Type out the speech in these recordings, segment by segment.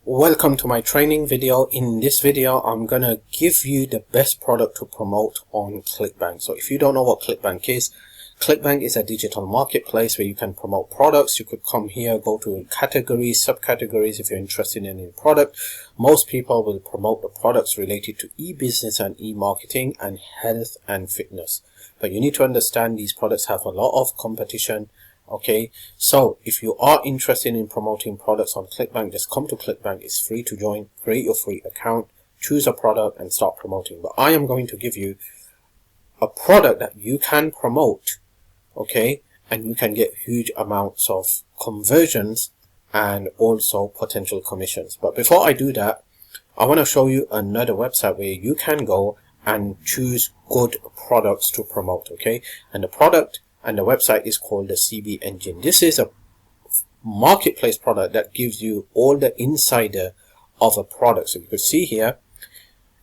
Welcome to my training video. In this video, I'm gonna give you the best product to promote on Clickbank. So if you don't know what Clickbank is a digital marketplace where you can promote products. You could come here, go to categories, subcategories if you're interested in any product. Most people will promote the products related to e-business and e-marketing and health and fitness. But you need to understand these products have a lot of competition. Okay, so if you are interested in promoting products on Clickbank, just come to Clickbank. It's free to join, create your free account, choose a product and start promoting. But I am going to give you a product that you can promote, okay, and you can get huge amounts of conversions and also potential commissions. But before I do that, I want to show you another website where you can go and choose good products to promote, okay? And the product and the website is called the CB Engine. This is a marketplace product that gives you all the insider of a product. So you could see here,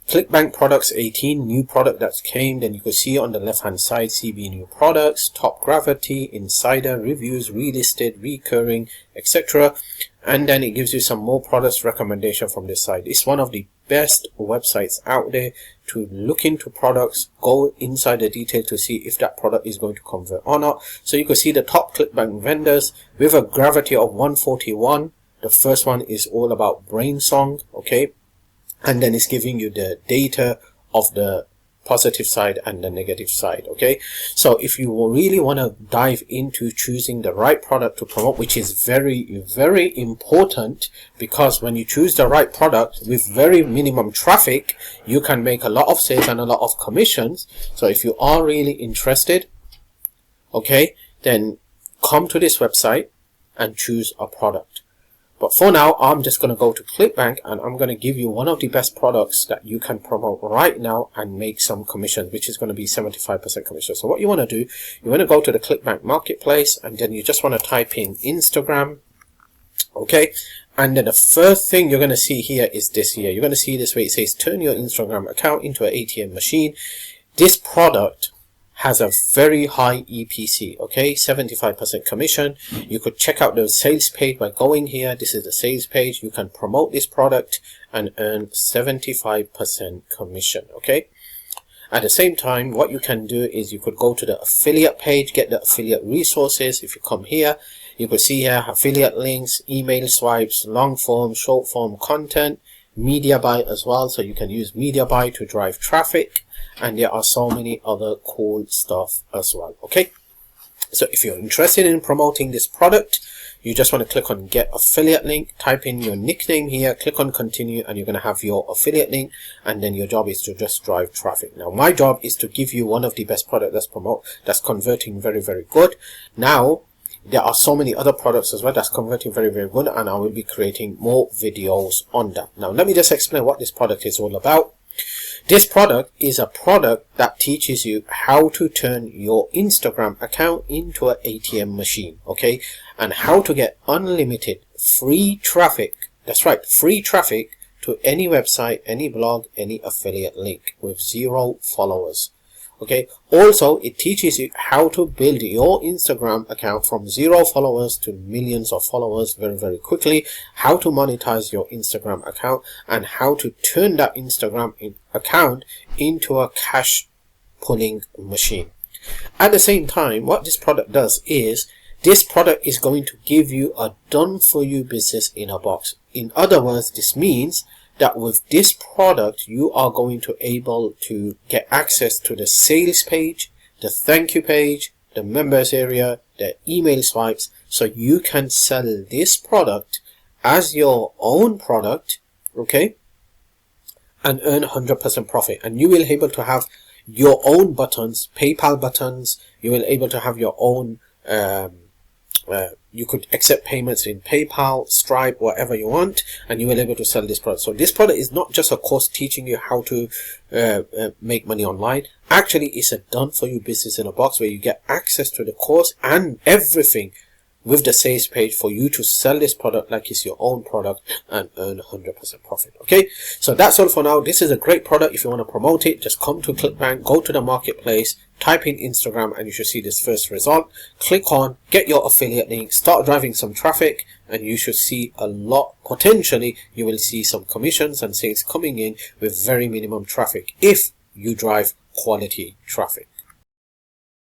Clickbank products 18, new product that came. Then you could see on the left hand side, CB new products, top gravity, insider, reviews, relisted, recurring, etc. And then it gives you some more products recommendation from this side. It's one of the best websites out there to look into products, go inside the detail to see if that product is going to convert or not. So you can see the top Clickbank vendors with a gravity of 141. The first one is all about Brain Song, okay, and then it's giving you the data of the positive side and the negative side, okay? So if you really want to dive into choosing the right product to promote, which is very important, because when you choose the right product with very minimum traffic, you can make a lot of sales and a lot of commissions. So if you are really interested, okay, then come to this website and choose a product. But for now, I'm just going to go to Clickbank and I'm going to give you one of the best products that you can promote right now and make some commission, which is going to be 75% commission. So what you want to do, you want to go to the Clickbank marketplace and then you just want to type in Instagram, okay? And then the first thing you're going to see here is this here. You're going to see this way. It says turn your Instagram account into an ATM machine. This product has a very high EPC, okay, 75% commission. You could check out the sales page by going here. This is the sales page. You can promote this product and earn 75% commission, okay. At the same time, what you can do is you could go to the affiliate page, get the affiliate resources. If you come here, you could see here affiliate links, email swipes, long form, short form content, media buy as well. So you can use media buy to drive traffic. And there are so many other cool stuff as well, okay? So if you're interested in promoting this product, you just want to click on get affiliate link, type in your nickname here, click on continue, and you're going to have your affiliate link, and then your job is to just drive traffic. Now my job is to give you one of the best products that's converting very good. Now there are so many other products as well that's converting very good, and I will be creating more videos on that. Now let me just explain what this product is all about. This product is a product that teaches you how to turn your Instagram account into an ATM machine, okay? And how to get unlimited free traffic. That's right, free traffic to any website, any blog, any affiliate link with 0 followers. Okay. Also, it teaches you how to build your Instagram account from 0 followers to millions of followers very quickly, how to monetize your Instagram account, and how to turn that Instagram account into a cash pulling machine. At the same time, what this product does is this product is going to give you a done for you business in a box. In other words, this means that with this product, you are going to able to get access to the sales page, the thank you page, the members area, the email swipes, so you can sell this product as your own product, okay, and earn 100% profit. And you will able to have your own buttons, PayPal buttons. You will able to have your own you could accept payments in PayPal, Stripe, whatever you want, and you will be able to sell this product. So this product is not just a course teaching you how to make money online. Actually, it's a done for you business in a box where you get access to the course and everything with the sales page for you to sell this product like it's your own product and earn 100% profit. Okay, so that's all for now. This is a great product. If you want to promote it, just come to Clickbank, go to the marketplace, type in Instagram, and you should see this first result. Click on get your affiliate link, start driving some traffic, and you should see a lot. Potentially you will see some commissions and sales coming in with very minimum traffic if you drive quality traffic.